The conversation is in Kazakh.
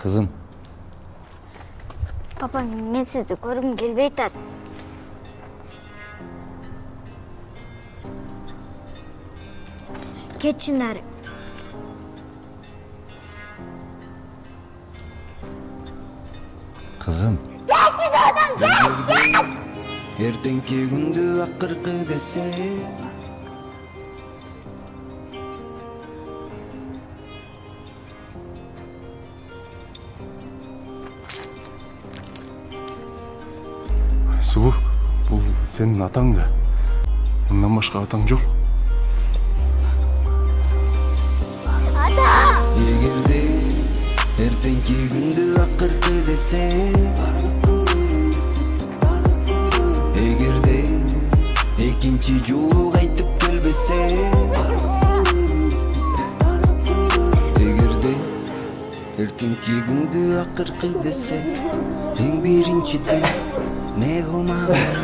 Kızım. Papa, men sizni ko'rgim kelmay turadi. Ketchinlar. Kızım. Ertenki gündü akırkı dese Суу, бул сенин атаң да. Мындан башка атаң жок. Эгерде эртеңки күндү акыркы десе Эгерде экинчи жолу кайтып келбесе Эгерде эртеңки күндү акыркы десе Эң биринчиден не кылмаган